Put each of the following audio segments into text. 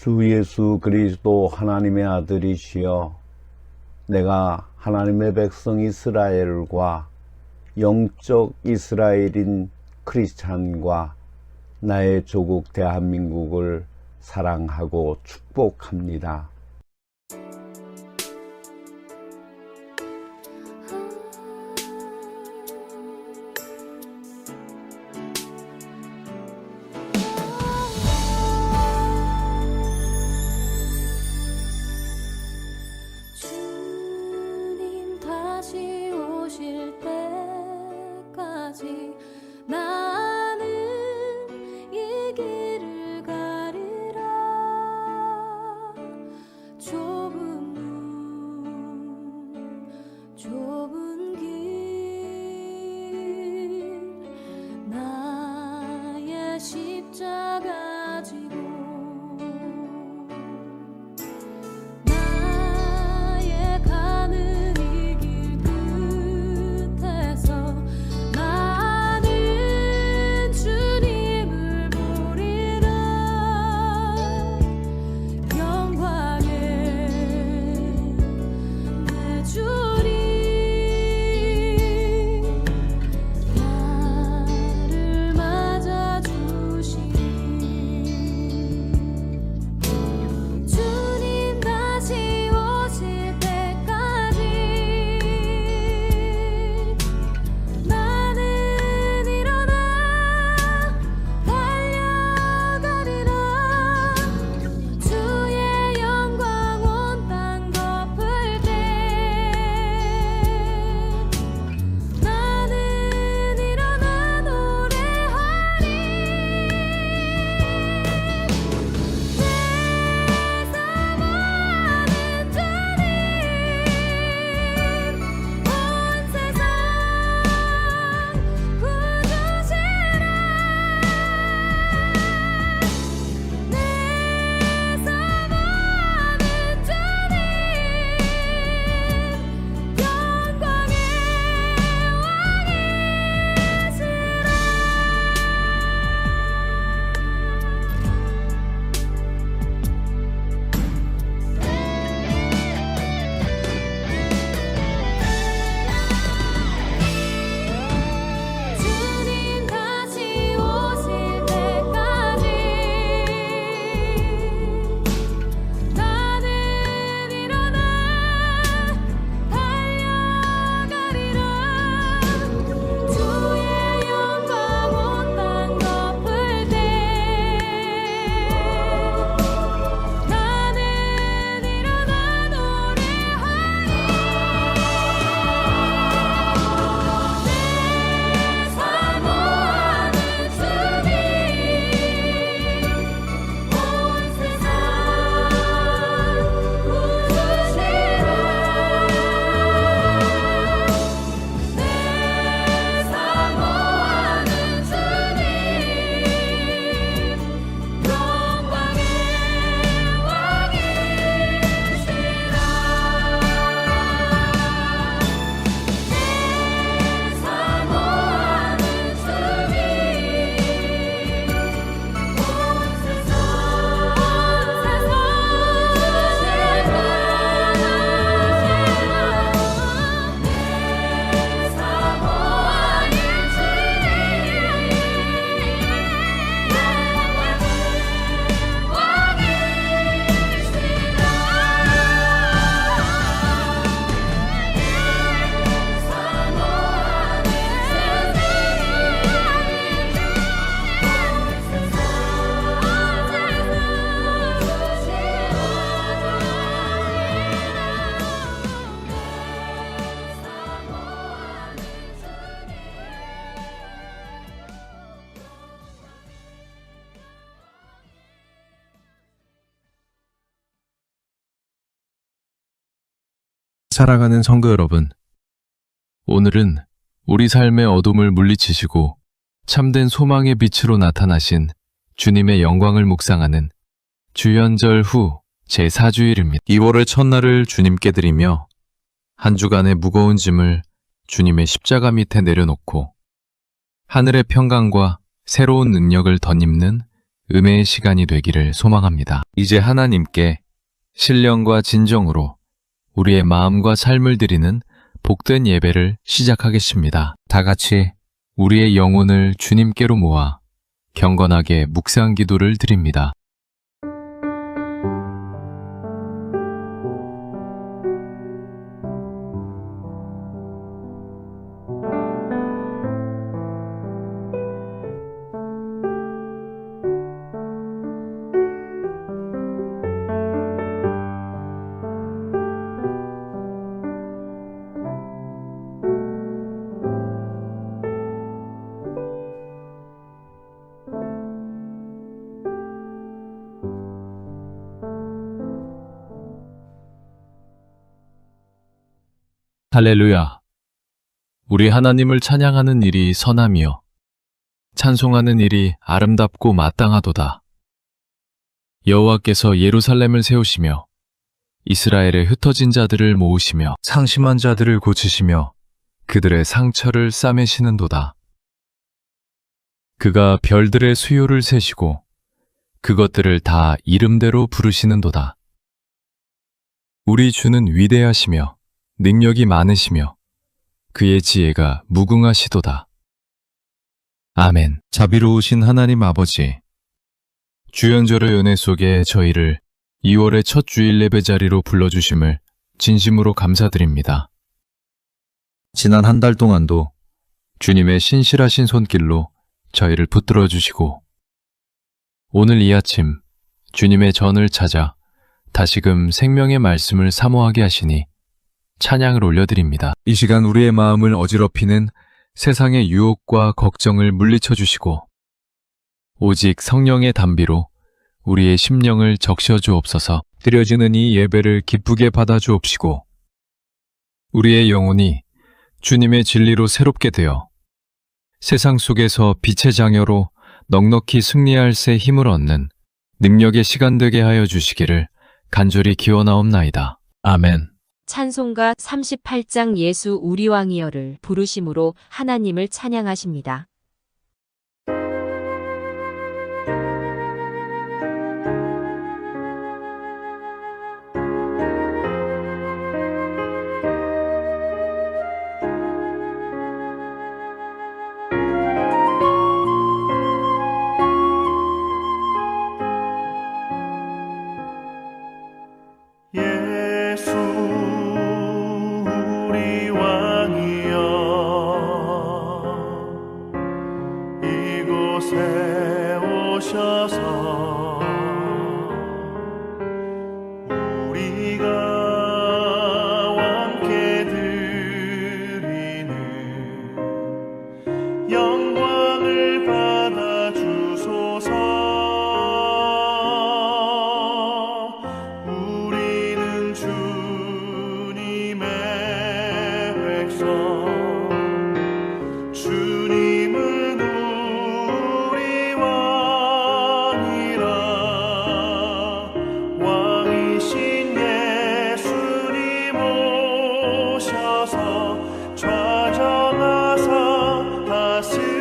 주 예수 그리스도 하나님의 아들이시여, 내가 하나님의 백성 이스라엘과 영적 이스라엘인 크리스찬과 나의 조국 대한민국을 사랑하고 축복합니다. 주님 다시 오실 때까지 나는 이 길을 가리라. 좁은 문 좁은 길 나의 십자가 지고 나의 가는 이 길 끝에서 나는 주님을 보리라. 영광에 내 주님 나를 맞아주시니 주님 다시 오실 때까지 나는 일어나 달려가리라. 주의 영광 온 땅 덮을 때 나는 일어나 노래하리. 내 사모하는 주님 온 세상 구주시라. 내 사모하는 주님 영광의 주님 다시 오실 때까지 나는 일어나 달려가리라. 주의 영광 온 땅 덮을 때 나는 일어나 노래하리. 내 사모하는 주님 온 세상 구주시라. 내 사모하는 주님 영광의 왕이시라. 사모하는 주님 온 세상 사랑하는 성도 여러분, 오늘은 우리 삶의 어둠을 물리치시고 참된 소망의 빛으로 나타나신 주님의 영광을 묵상하는 주연절 후 제4주일입니다. 2월의 첫날을 주님께 드리며 한 주간의 무거운 짐을 주님의 십자가 밑에 내려놓고 하늘의 평강과 새로운 능력을 덧입는 은혜의 시간이 되기를 소망합니다. 이제 하나님께 신령과 진정으로 우리의 마음과 삶을 드리는 복된 예배를 시작하겠습니다. 다 같이 우리의 영혼을 주님께로 모아 경건하게 묵상 기도를 드립니다. 할렐루야. 우리 하나님을 찬양하는 일이 선함이요 찬송하는 일이 아름답고 마땅하도다. 여호와께서 예루살렘을 세우시며 이스라엘의 흩어진 자들을 모으시며 상심한 자들을 고치시며 그들의 상처를 싸매시는도다. 그가 별들의 수요를 세시고 그것들을 다 이름대로 부르시는도다. 우리 주는 위대하시며 능력이 많으시며 그의 지혜가 무궁하시도다. 아멘. 자비로우신 하나님 아버지, 주연절의 은혜 속에 저희를 2월의 첫 주일 예배 자리로 불러주심을 진심으로 감사드립니다. 지난 한 달 동안도 주님의 신실하신 손길로 저희를 붙들어 주시고 오늘 이 아침 주님의 전을 찾아 다시금 생명의 말씀을 사모하게 하시니 찬양을 올려드립니다. 이 시간 우리의 마음을 어지럽히는 세상의 유혹과 걱정을 물리쳐 주시고 오직 성령의 담비로 우리의 심령을 적셔 주옵소서. 드려지는 이 예배를 기쁘게 받아 주옵시고 우리의 영혼이 주님의 진리로 새롭게 되어 세상 속에서 빛의 장여로 넉넉히 승리할 새 힘을 얻는 능력의 시간 되게 하여 주시기를 간절히 기원하옵나이다. 아멘. 찬송가 38장 예수 우리 왕이여를 부르심으로 하나님을 찬양하십니다. 예수 우리 왕이여 이곳에 오셔서 우리가 왕께 드리는 영광을 받아 주소서. 우리는 주님의 백성, 주님은 우리 왕이라. 왕이신 예수님 오셔서 좌정하사 다스리소서.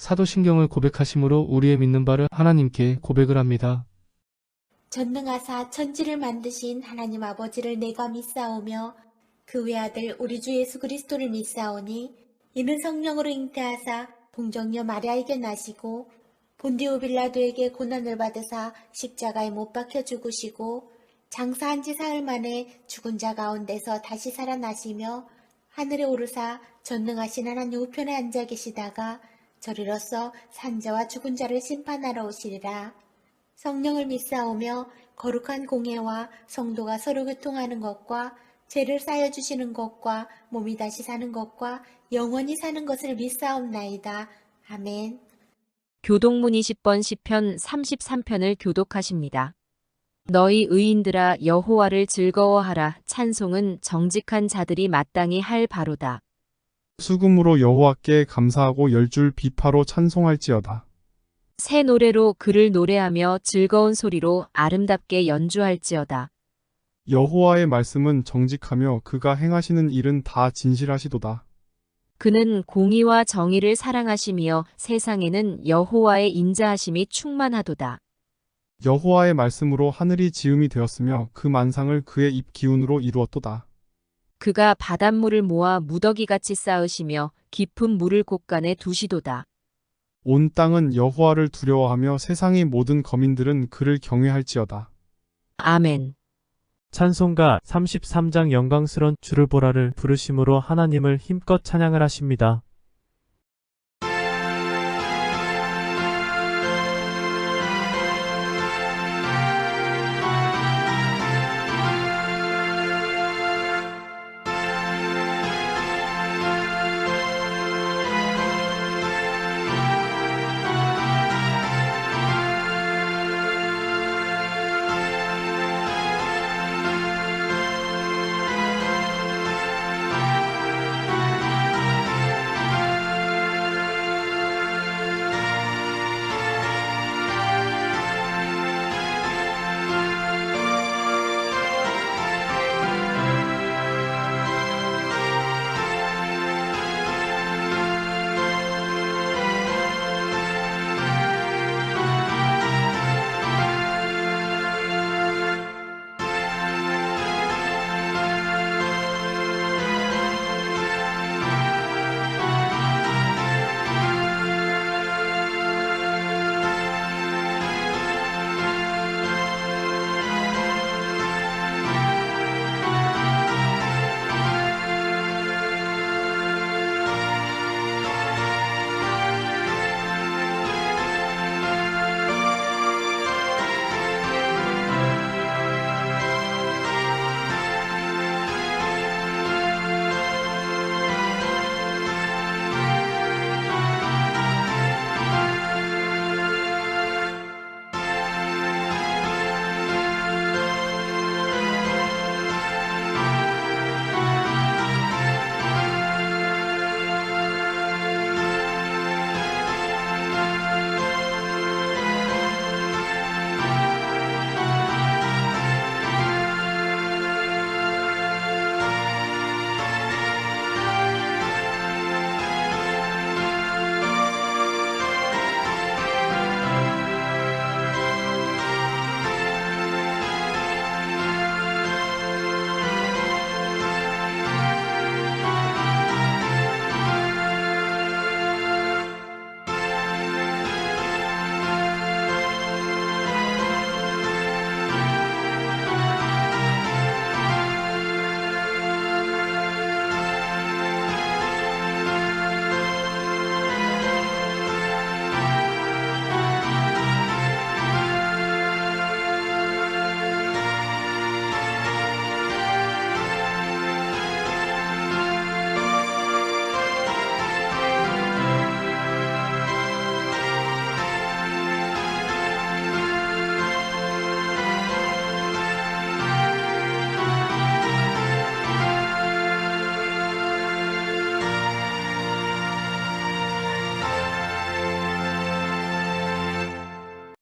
사도신경을 고백하심으로 우리의 믿는 바를 하나님께 고백을 합니다. 전능하사 천지를 만드신 하나님 아버지를 내가 믿사오며 그 외아들 우리 주 예수 그리스도를 믿사오니 이는 성령으로 잉태하사 동정녀 마리아에게 나시고 본디오 빌라도에게 고난을 받으사 십자가에 못 박혀 죽으시고 장사한 지 사흘 만에 죽은 자 가운데서 다시 살아나시며 하늘에 오르사 전능하신 하나님 우편에 앉아 계시다가 저리로서 산자와 죽은 자를 심판하러 오시리라. 성령을 믿사오며 거룩한 공예와 성도가 서로 교통하는 것과 죄를 쌓여 주시는 것과 몸이 다시 사는 것과 영원히 사는 것을 믿사옵나이다. 아멘. 교독문 20번 시편 33편을 교독하십니다. 너희 의인들아 여호와를 즐거워하라. 찬송은 정직한 자들이 마땅히 할 바로다. 수금으로 여호와께 감사하고 10줄 비파로 찬송할지어다. 새 노래로 그를 노래하며 즐거운 소리로 아름답게 연주할지어다. 여호와의 말씀은 정직하며 그가 행하시는 일은 다 진실하시도다. 그는 공의와 정의를 사랑하시며 세상에는 여호와의 인자하심이 충만하도다. 여호와의 말씀으로 하늘이 지음이 되었으며 그 만상을 그의 입 기운으로 이루었도다. 그가 바닷물을 모아 무더기같이 쌓으시며 깊은 물을 곳간에 두시도다. 온 땅은 여호와를 두려워하며 세상의 모든 거민들은 그를 경외할지어다. 아멘. 찬송가 33장 영광스런 주를 보라를 부르심으로 하나님을 힘껏 찬양을 하십니다.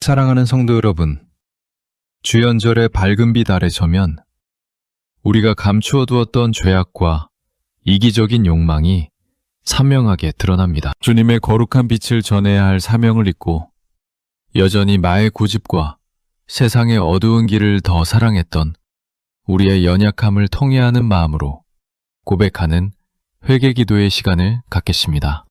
사랑하는 성도 여러분, 주연절의 밝은 빛 아래 서면 우리가 감추어 두었던 죄악과 이기적인 욕망이 선명하게 드러납니다. 주님의 거룩한 빛을 전해야 할 사명을 잊고 여전히 마의 고집과 세상의 어두운 길을 더 사랑했던 우리의 연약함을 통회하는 마음으로 고백하는 회개 기도의 시간을 갖겠습니다.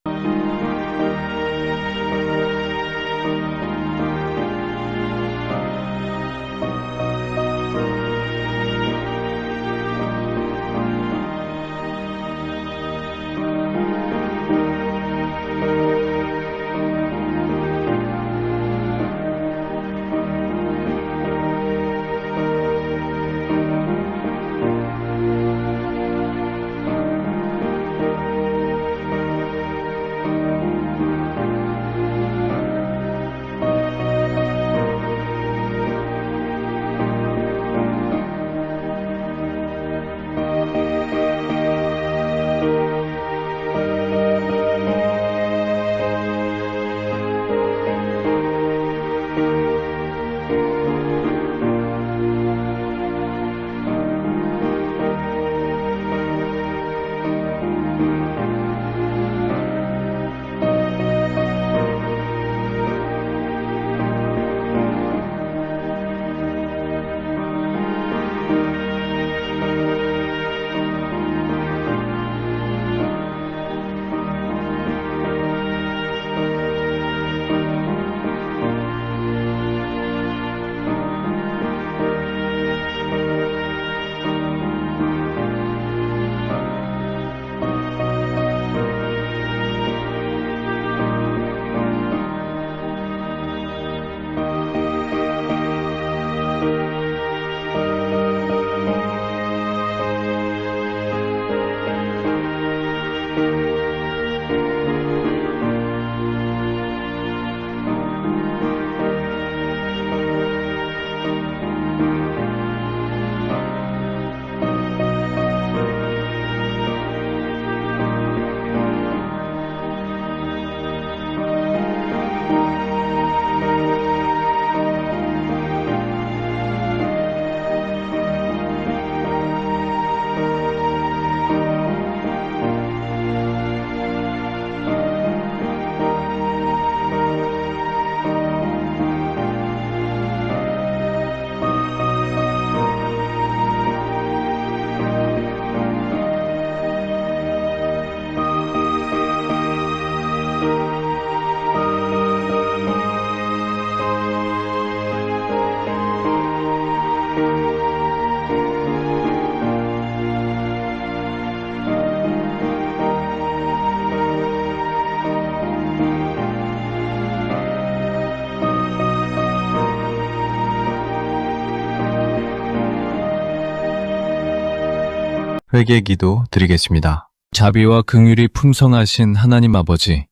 회개 기도 드리겠습니다. 자비와 긍휼이 풍성하신 하나님 아버지,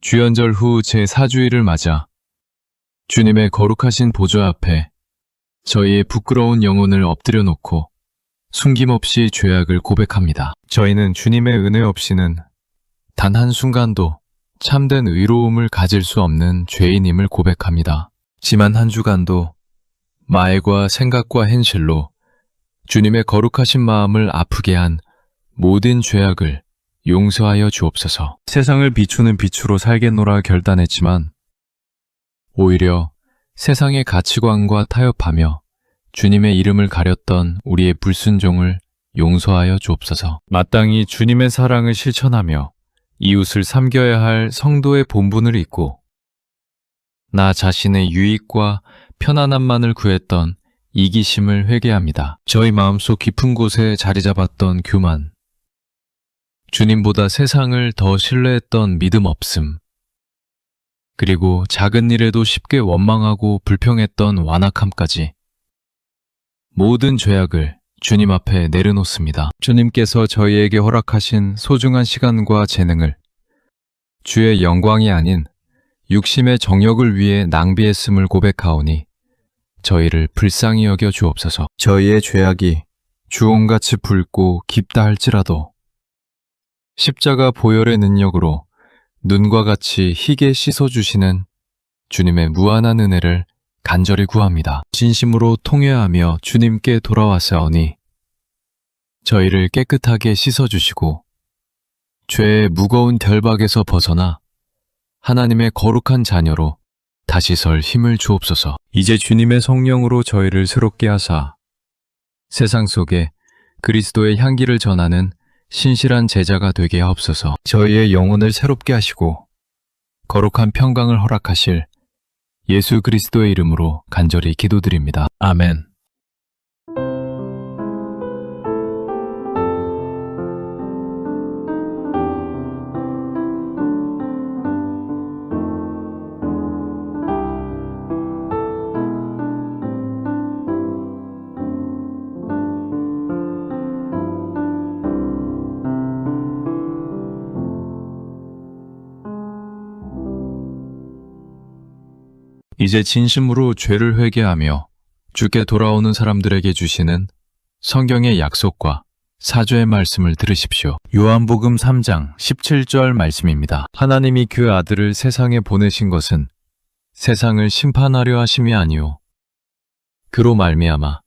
주연절 후 제4주일을 맞아 주님의 거룩하신 보좌 앞에 저희의 부끄러운 영혼을 엎드려 놓고 숨김없이 죄악을 고백합니다. 저희는 주님의 은혜 없이는 단 한순간도 참된 의로움을 가질 수 없는 죄인임을 고백합니다. 지난 한 주간도 말과 생각과 행실로 주님의 거룩하신 마음을 아프게 한 모든 죄악을 용서하여 주옵소서. 세상을 비추는 빛으로 살겠노라 결단했지만 오히려 세상의 가치관과 타협하며 주님의 이름을 가렸던 우리의 불순종을 용서하여 주옵소서. 마땅히 주님의 사랑을 실천하며 이웃을 섬겨야 할 성도의 본분을 잊고 나 자신의 유익과 편안함만을 구했던 이기심을 회개합니다. 저희 마음속 깊은 곳에 자리 잡았던 교만, 주님보다 세상을 더 신뢰했던 믿음 없음, 그리고 작은 일에도 쉽게 원망하고 불평했던 완악함까지 모든 죄악을 주님 앞에 내려놓습니다. 주님께서 저희에게 허락하신 소중한 시간과 재능을 주의 영광이 아닌 육심의 정욕을 위해 낭비했음을 고백하오니 저희를 불쌍히 여겨 주옵소서. 저희의 죄악이 주홍같이 붉고 깊다 할지라도 십자가 보혈의 능력으로 눈과 같이 희게 씻어주시는 주님의 무한한 은혜를 간절히 구합니다. 진심으로 통회하며 주님께 돌아왔사오니 저희를 깨끗하게 씻어주시고 죄의 무거운 결박에서 벗어나 하나님의 거룩한 자녀로 다시 설 힘을 주옵소서. 이제 주님의 성령으로 저희를 새롭게 하사 세상 속에 그리스도의 향기를 전하는 신실한 제자가 되게 하옵소서. 저희의 영혼을 새롭게 하시고 거룩한 평강을 허락하실 예수 그리스도의 이름으로 간절히 기도드립니다. 아멘. 이제 진심으로 죄를 회개하며 주께 돌아오는 사람들에게 주시는 성경의 약속과 사죄의 말씀을 들으십시오. 요한복음 3장 17절 말씀입니다. 하나님이 그 아들을 세상에 보내신 것은 세상을 심판하려 하심이 아니요 그로 말미암아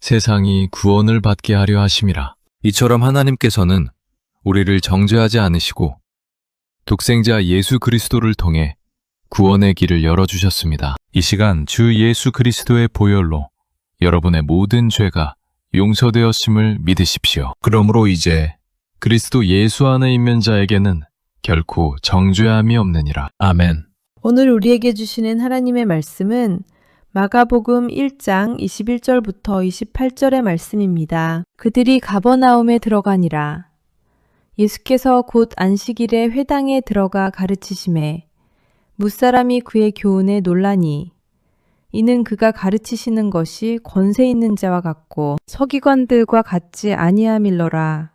세상이 구원을 받게 하려 하심이라. 이처럼 하나님께서는 우리를 정죄하지 않으시고 독생자 예수 그리스도를 통해 구원의 길을 열어주셨습니다. 이 시간 주 예수 그리스도의 보혈로 여러분의 모든 죄가 용서되었음을 믿으십시오. 그러므로 이제 그리스도 예수 안에 있는 자에게는 결코 정죄함이 없느니라. 아멘. 오늘 우리에게 주시는 하나님의 말씀은 마가복음 1장 21절부터 28절의 말씀입니다. 그들이 가버나움에 들어가니라. 예수께서 곧 안식일에 회당에 들어가 가르치심에 무사람이 그의 교훈에 놀라니 이는 그가 가르치시는 것이 권세 있는 자와 같고 서기관들과 같지 아니함일러라.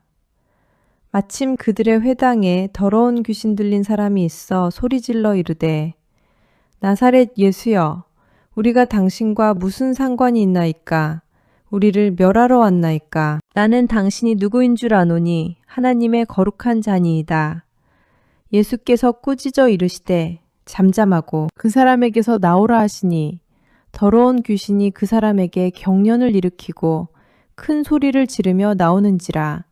마침 그들의 회당에 더러운 귀신 들린 사람이 있어 소리질러 이르되 나사렛 예수여 우리가 당신과 무슨 상관이 있나이까 우리를 멸하러 왔나이까 나는 당신이 누구인 줄 아노니 하나님의 거룩한 자니이다. 예수께서 꾸짖어 이르시되 잠잠하고 그 사람에게서 나오라 하시니 더러운 귀신이 그 사람에게 경련을 일으키고 큰 소리를 지르며 나오는지라.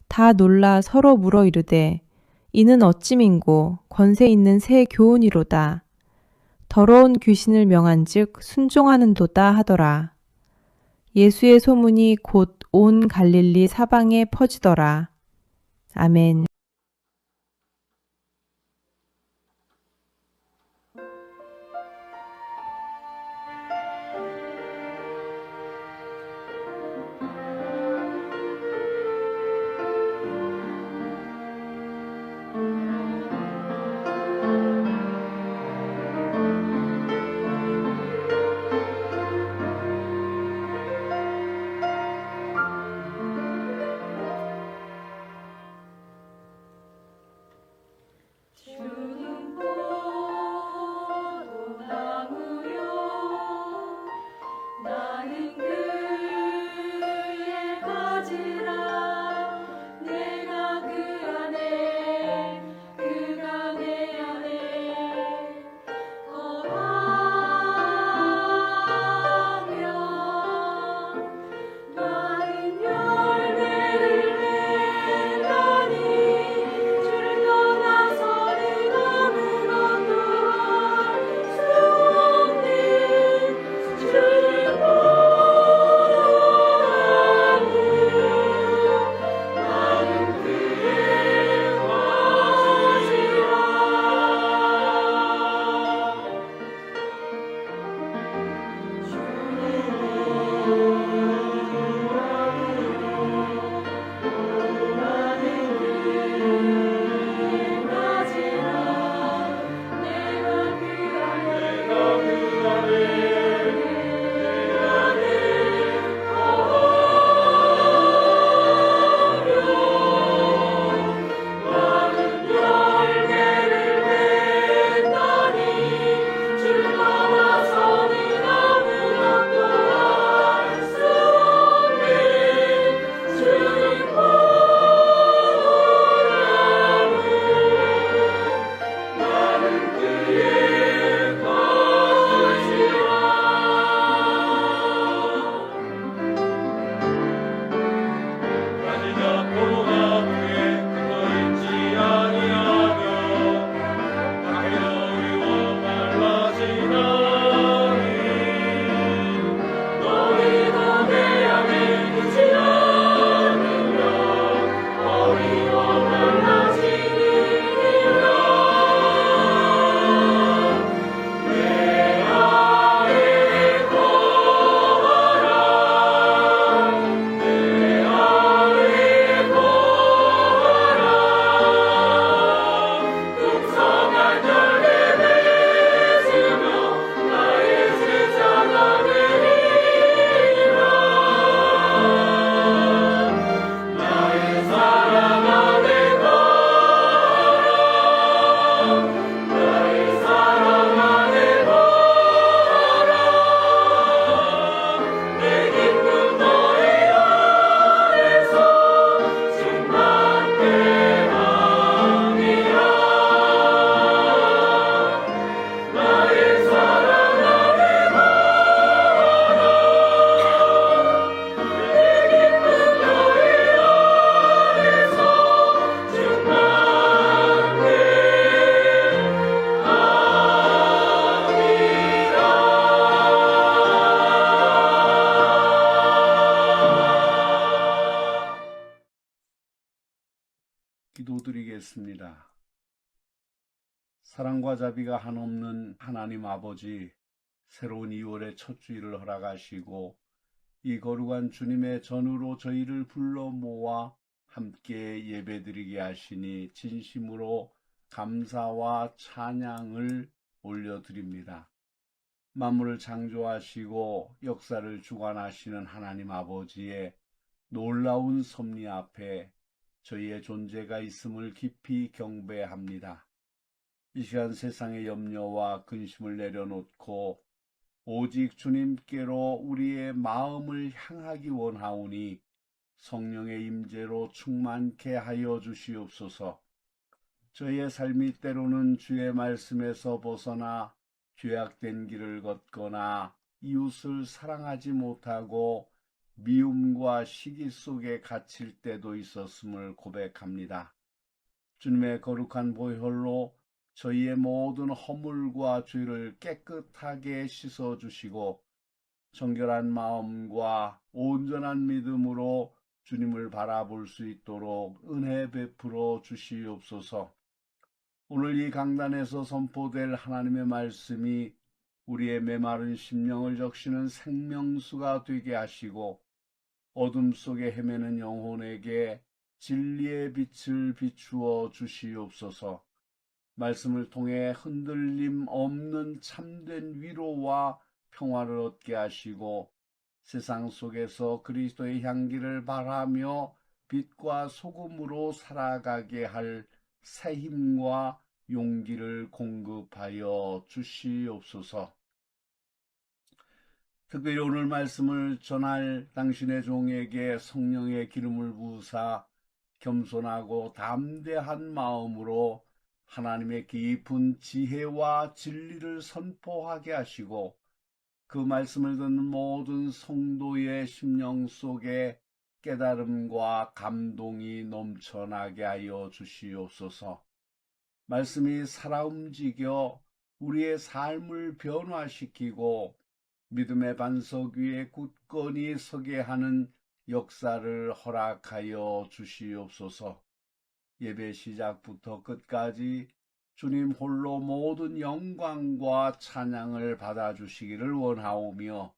다 놀라 서로 물어 이르되 이는 어찌민고 권세 있는 새 교훈이로다. 더러운 귀신을 명한즉 순종하는도다 하더라. 예수의 소문이 곧 온 갈릴리 사방에 퍼지더라. 아멘. 기도드리겠습니다. 사랑과 자비가 한없는 하나님 아버지, 새로운 2월의 첫 주일을 허락하시고 이 거룩한 주님의 전으로 저희를 불러 모아 함께 예배드리게 하시니 진심으로 감사와 찬양을 올려드립니다. 만물을 창조하시고 역사를 주관하시는 하나님 아버지의 놀라운 섭리 앞에 저희의 존재가 있음을 깊이 경배합니다. 이 시간 세상의 염려와 근심을 내려놓고 오직 주님께로 우리의 마음을 향하기 원하오니 성령의 임재로 충만케 하여 주시옵소서. 저희의 삶이 때로는 주의 말씀에서 벗어나 죄악된 길을 걷거나 이웃을 사랑하지 못하고 미움과 시기 속에 갇힐 때도 있었음을 고백합니다. 주님의 거룩한 보혈로 저희의 모든 허물과 죄를 깨끗하게 씻어주시고 정결한 마음과 온전한 믿음으로 주님을 바라볼 수 있도록 은혜 베풀어 주시옵소서. 오늘 이 강단에서 선포될 하나님의 말씀이 우리의 메마른 심령을 적시는 생명수가 되게 하시고 어둠 속에 헤매는 영혼에게 진리의 빛을 비추어 주시옵소서. 말씀을 통해 흔들림 없는 참된 위로와 평화를 얻게 하시고 세상 속에서 그리스도의 향기를 바라며 빛과 소금으로 살아가게 할 새 힘과 용기를 공급하여 주시옵소서. 특별히 오늘 말씀을 전할 당신의 종에게 성령의 기름을 부으사 겸손하고 담대한 마음으로 하나님의 깊은 지혜와 진리를 선포하게 하시고 그 말씀을 듣는 모든 성도의 심령 속에 깨달음과 감동이 넘쳐나게 하여 주시옵소서. 말씀이 살아 움직여 우리의 삶을 변화시키고 믿음의 반석 위에 굳건히 서게 하는 역사를 허락하여 주시옵소서. 예배 시작부터 끝까지 주님 홀로 모든 영광과 찬양을 받아주시기를 원하오며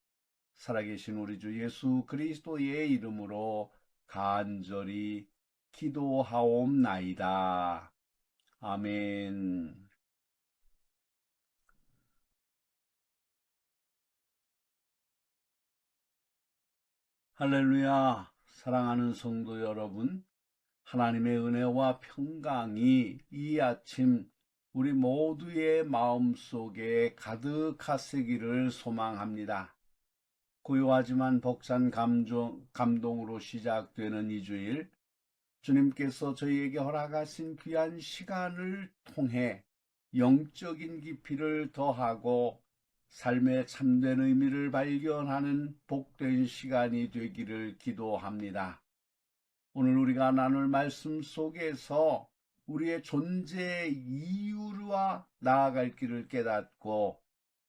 살아계신 우리 주 예수 그리스도의 이름으로 간절히 기도하옵나이다. 아멘. 할렐루야. 사랑하는 성도 여러분, 하나님의 은혜와 평강이 이 아침 우리 모두의 마음속에 가득하시기를 소망합니다. 고요하지만 벅찬 감동으로 시작되는 이 주일, 주님께서 저희에게 허락하신 귀한 시간을 통해 영적인 깊이를 더하고 삶의 참된 의미를 발견하는 복된 시간이 되기를 기도합니다. 오늘 우리가 나눌 말씀 속에서 우리의 존재의 이유와 나아갈 길을 깨닫고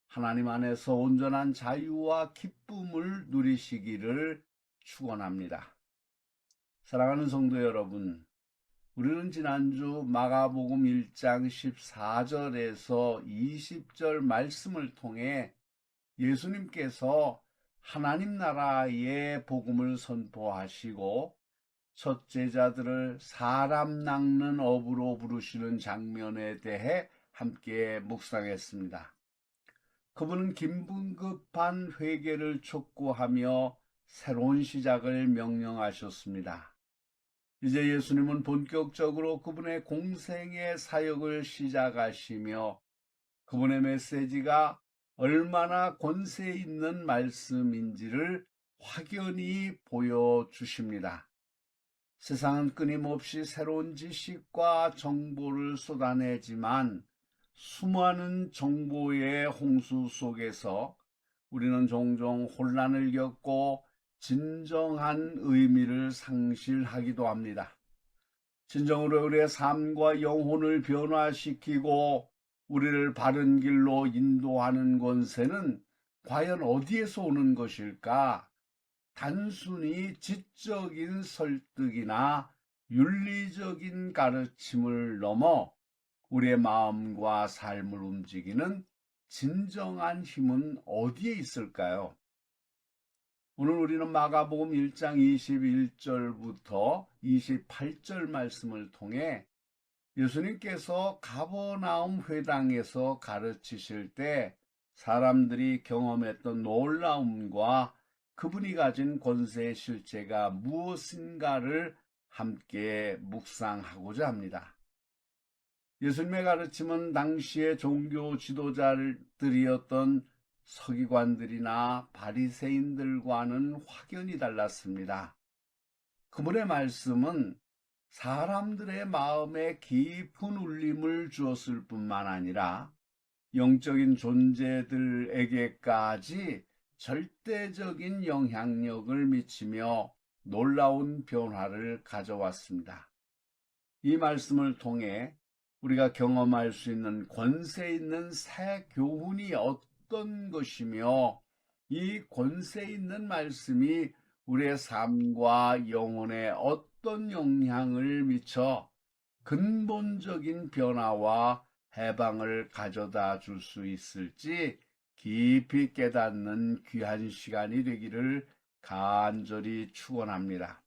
하나님 안에서 온전한 자유와 기쁨을 누리시기를 축원합니다. 사랑하는 성도 여러분, 우리는 지난주 마가복음 1장 14절에서 20절 말씀을 통해 예수님께서 하나님 나라의 복음을 선포하시고 첫 제자들을 사람 낚는 어부로 부르시는 장면에 대해 함께 묵상했습니다. 그분은 긴급한 회개를 촉구하며 새로운 시작을 명령하셨습니다. 이제 예수님은 본격적으로 그분의 공생의 사역을 시작하시며 그분의 메시지가 얼마나 권세 있는 말씀인지를 확연히 보여주십니다. 세상은 끊임없이 새로운 지식과 정보를 쏟아내지만 수많은 정보의 홍수 속에서 우리는 종종 혼란을 겪고 진정한 의미를 상실하기도 합니다. 진정으로 우리의 삶과 영혼을 변화시키고 우리를 바른 길로 인도하는 권세는 과연 어디에서 오는 것일까? 단순히 지적인 설득이나 윤리적인 가르침을 넘어 우리의 마음과 삶을 움직이는 진정한 힘은 어디에 있을까요? 오늘 우리는 마가복음 1장 21절부터 28절 말씀을 통해 예수님께서 가버나움 회당에서 가르치실 때 사람들이 경험했던 놀라움과 그분이 가진 권세의 실체가 무엇인가를 함께 묵상하고자 합니다. 예수님의 가르침은 당시의 종교 지도자들이었던 서기관들이나 바리새인들과는 확연히 달랐습니다. 그분의 말씀은 사람들의 마음에 깊은 울림을 주었을 뿐만 아니라 영적인 존재들에게까지 절대적인 영향력을 미치며 놀라운 변화를 가져왔습니다. 이 말씀을 통해 우리가 경험할 수 있는 권세 있는 새 교훈이 어떤 것이며 이 권세 있는 말씀이 우리의 삶과 영혼에 어떤 영향을 미쳐 근본적인 변화와 해방을 가져다 줄 수 있을지 깊이 깨닫는 귀한 시간이 되기를 간절히 축원합니다.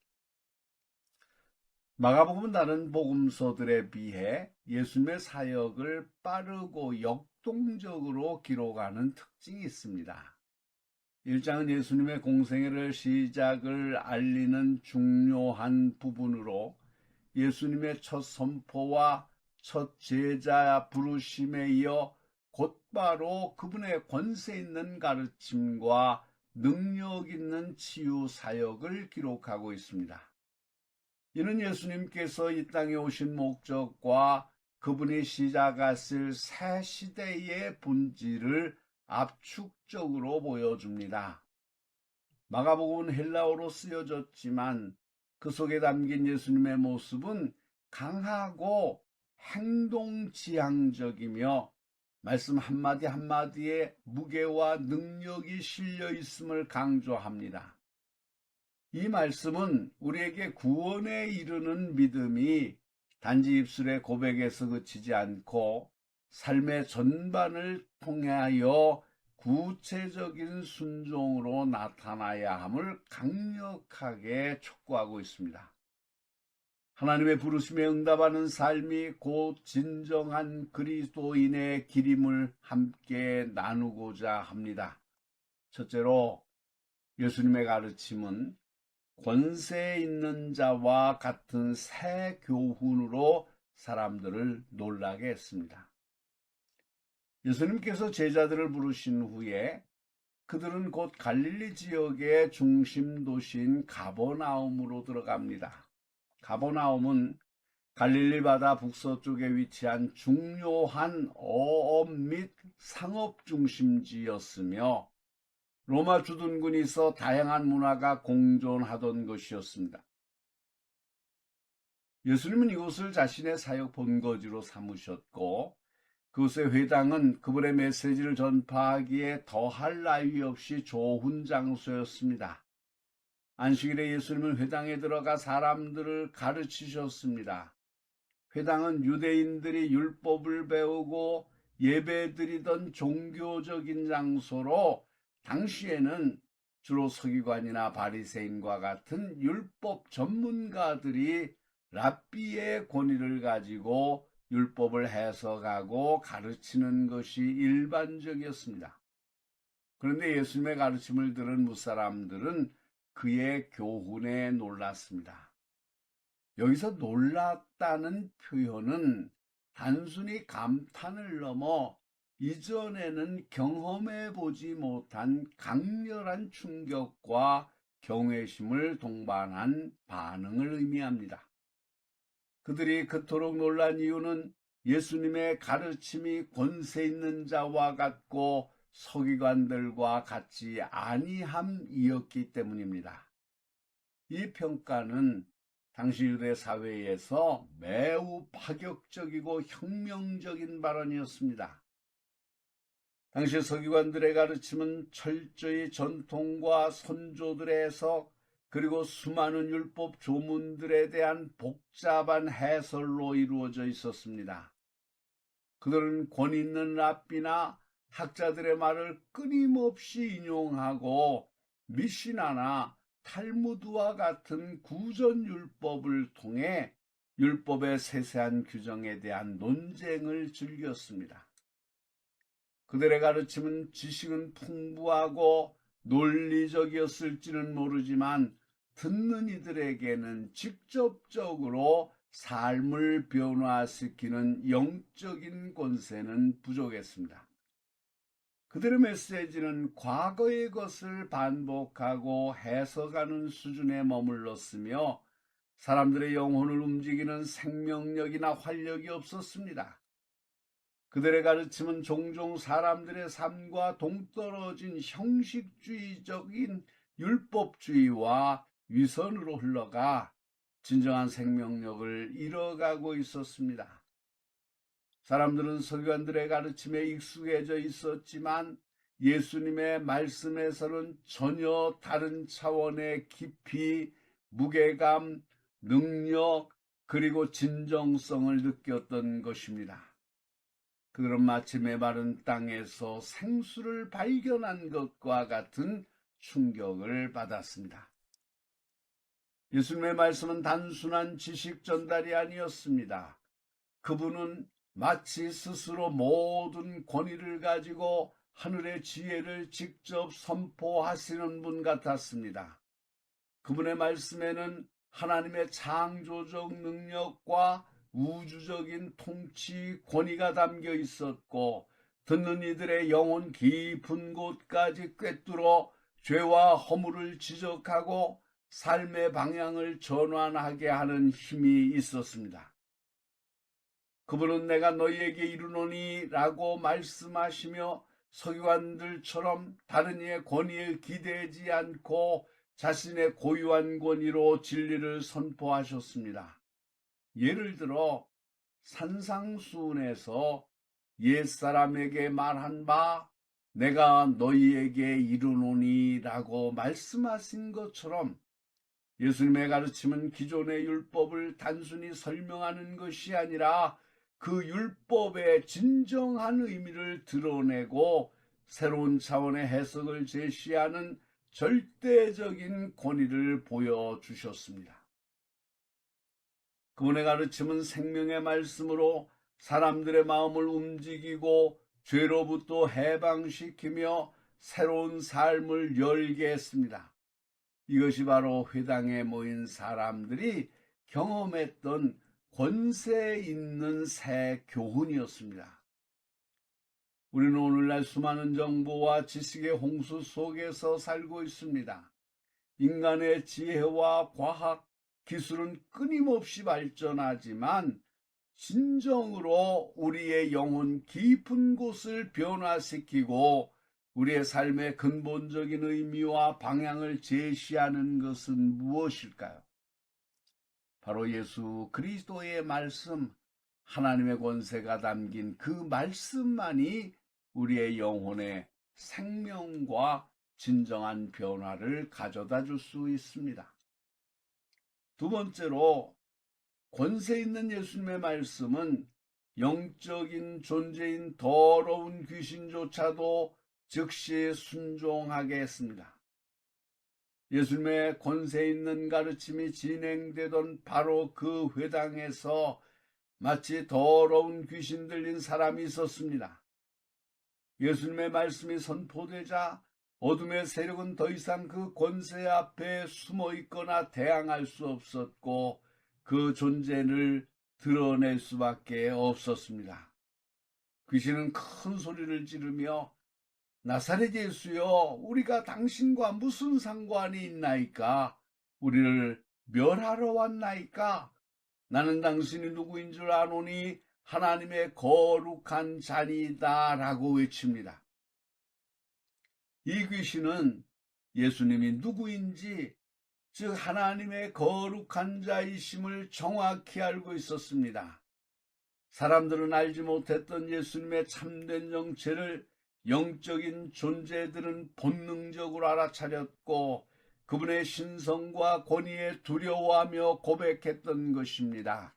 마가복음은 다른 복음서들에 비해 예수님의 사역을 빠르고 역동적으로 기록하는 특징이 있습니다. 1장은 예수님의 공생애를 시작을 알리는 중요한 부분으로 예수님의 첫 선포와 첫 제자 부르심에 이어 곧바로 그분의 권세 있는 가르침과 능력 있는 치유 사역을 기록하고 있습니다. 이는 예수님께서 이 땅에 오신 목적과 그분이 시작하실 새 시대의 본질을 압축적으로 보여줍니다. 마가복음은 헬라어로 쓰여졌지만 그 속에 담긴 예수님의 모습은 강하고 행동지향적이며 말씀 한마디 한마디에 무게와 능력이 실려 있음을 강조합니다. 이 말씀은 우리에게 구원에 이르는 믿음이 단지 입술의 고백에서 그치지 않고 삶의 전반을 통하여 구체적인 순종으로 나타나야 함을 강력하게 촉구하고 있습니다. 하나님의 부르심에 응답하는 삶이 곧 진정한 그리스도인의 길임을 함께 나누고자 합니다. 첫째로 예수님의 가르침은 권세 있는 자와 같은 새 교훈으로 사람들을 놀라게 했습니다. 예수님께서 제자들을 부르신 후에 그들은 곧 갈릴리 지역의 중심 도시인 가버나움으로 들어갑니다. 가버나움은 갈릴리 바다 북서쪽에 위치한 중요한 어업 및 상업 중심지였으며 로마 주둔군에서 다양한 문화가 공존하던 것이었습니다. 예수님은 이곳을 자신의 사역 본거지로 삼으셨고 그곳의 회당은 그분의 메시지를 전파하기에 더할 나위 없이 좋은 장소였습니다. 안식일에 예수님은 회당에 들어가 사람들을 가르치셨습니다. 회당은 유대인들이 율법을 배우고 예배드리던 종교적인 장소로 당시에는 주로 서기관이나 바리새인과 같은 율법 전문가들이 랍비의 권위를 가지고 율법을 해석하고 가르치는 것이 일반적이었습니다. 그런데 예수님의 가르침을 들은 무사람들은 그의 교훈에 놀랐습니다. 여기서 놀랐다는 표현은 단순히 감탄을 넘어 이전에는 경험해보지 못한 강렬한 충격과 경외심을 동반한 반응을 의미합니다. 그들이 그토록 놀란 이유는 예수님의 가르침이 권세 있는 자와 같고 서기관들과 같지 아니함이었기 때문입니다. 이 평가는 당시 유대 사회에서 매우 파격적이고 혁명적인 발언이었습니다. 당시 서기관들의 가르침은 철저히 전통과 선조들의 해석 그리고 수많은 율법 조문들에 대한 복잡한 해설로 이루어져 있었습니다. 그들은 권위 있는 랍비나 학자들의 말을 끊임없이 인용하고 미시나나 탈무드와 같은 구전 율법을 통해 율법의 세세한 규정에 대한 논쟁을 즐겼습니다. 그들의 가르침은 지식은 풍부하고 논리적이었을지는 모르지만 듣는 이들에게는 직접적으로 삶을 변화시키는 영적인 권세는 부족했습니다. 그들의 메시지는 과거의 것을 반복하고 해석하는 수준에 머물렀으며 사람들의 영혼을 움직이는 생명력이나 활력이 없었습니다. 그들의 가르침은 종종 사람들의 삶과 동떨어진 형식주의적인 율법주의와 위선으로 흘러가 진정한 생명력을 잃어가고 있었습니다. 사람들은 서기관들의 가르침에 익숙해져 있었지만 예수님의 말씀에서는 전혀 다른 차원의 깊이, 무게감, 능력, 그리고 진정성을 느꼈던 것입니다. 그들은 마치 메마른 땅에서 생수를 발견한 것과 같은 충격을 받았습니다. 예수님의 말씀은 단순한 지식 전달이 아니었습니다. 그분은 마치 스스로 모든 권위를 가지고 하늘의 지혜를 직접 선포하시는 분 같았습니다. 그분의 말씀에는 하나님의 창조적 능력과 우주적인 통치 권위가 담겨 있었고 듣는 이들의 영혼 깊은 곳까지 꿰뚫어 죄와 허물을 지적하고 삶의 방향을 전환하게 하는 힘이 있었습니다. 그분은 내가 너희에게 이르노니 라고 말씀하시며 서기관들처럼 다른 이의 권위에 기대지 않고 자신의 고유한 권위로 진리를 선포하셨습니다. 예를 들어 산상수훈에서 옛사람에게 말한 바 내가 너희에게 이르노니 라고 말씀하신 것처럼 예수님의 가르침은 기존의 율법을 단순히 설명하는 것이 아니라 그 율법의 진정한 의미를 드러내고 새로운 차원의 해석을 제시하는 절대적인 권위를 보여주셨습니다. 그분의 가르침은 생명의 말씀으로 사람들의 마음을 움직이고 죄로부터 해방시키며 새로운 삶을 열게 했습니다. 이것이 바로 회당에 모인 사람들이 경험했던 권세 있는 새 교훈이었습니다. 우리는 오늘날 수많은 정보와 지식의 홍수 속에서 살고 있습니다. 인간의 지혜와 과학, 기술은 끊임없이 발전하지만 진정으로 우리의 영혼 깊은 곳을 변화시키고 우리의 삶의 근본적인 의미와 방향을 제시하는 것은 무엇일까요? 바로 예수 그리스도의 말씀, 하나님의 권세가 담긴 그 말씀만이 우리의 영혼의 생명과 진정한 변화를 가져다 줄 수 있습니다. 두 번째로 권세 있는 예수님의 말씀은 영적인 존재인 더러운 귀신조차도 즉시 순종하게 했습니다. 예수님의 권세 있는 가르침이 진행되던 바로 그 회당에서 마치 더러운 귀신 들린 사람이 있었습니다. 예수님의 말씀이 선포되자 어둠의 세력은 더 이상 그 권세 앞에 숨어 있거나 대항할 수 없었고 그 존재를 드러낼 수밖에 없었습니다. 귀신은 큰 소리를 지르며 나사렛 예수여, 우리가 당신과 무슨 상관이 있나이까? 우리를 멸하러 왔나이까? 나는 당신이 누구인 줄 아노니 하나님의 거룩한 자니이다 라고 외칩니다. 이 귀신은 예수님이 누구인지, 즉 하나님의 거룩한 자이심을 정확히 알고 있었습니다. 사람들은 알지 못했던 예수님의 참된 정체를 영적인 존재들은 본능적으로 알아차렸고 그분의 신성과 권위에 두려워하며 고백했던 것입니다.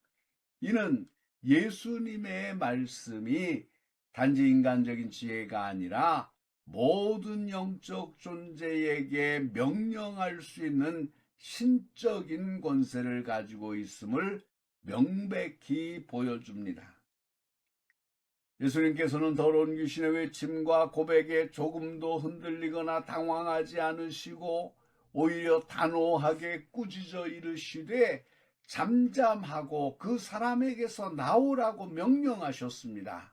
이는 예수님의 말씀이 단지 인간적인 지혜가 아니라 모든 영적 존재에게 명령할 수 있는 신적인 권세를 가지고 있음을 명백히 보여줍니다. 예수님께서는 더러운 귀신의 외침과 고백에 조금도 흔들리거나 당황하지 않으시고 오히려 단호하게 꾸짖어 이르시되 잠잠하고 그 사람에게서 나오라고 명령하셨습니다.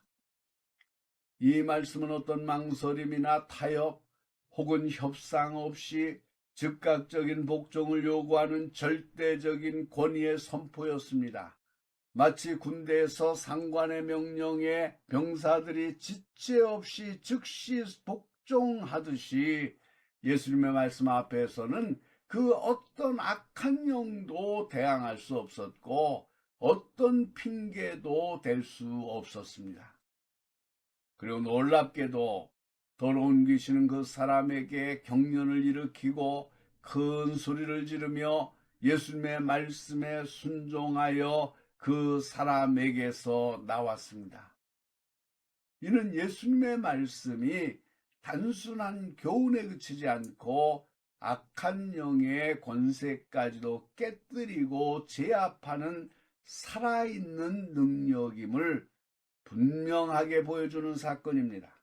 이 말씀은 어떤 망설임이나 타협 혹은 협상 없이 즉각적인 복종을 요구하는 절대적인 권위의 선포였습니다. 마치 군대에서 상관의 명령에 병사들이 지체 없이 즉시 복종하듯이 예수님의 말씀 앞에서는 그 어떤 악한 영도 대항할 수 없었고 어떤 핑계도 댈 수 없었습니다. 그리고 놀랍게도 더러운 귀신은 그 사람에게 경련을 일으키고 큰 소리를 지르며 예수님의 말씀에 순종하여 그 사람에게서 나왔습니다. 이는 예수님의 말씀이 단순한 교훈에 그치지 않고 악한 영의 권세까지도 깨뜨리고 제압하는 살아있는 능력임을 분명하게 보여주는 사건입니다.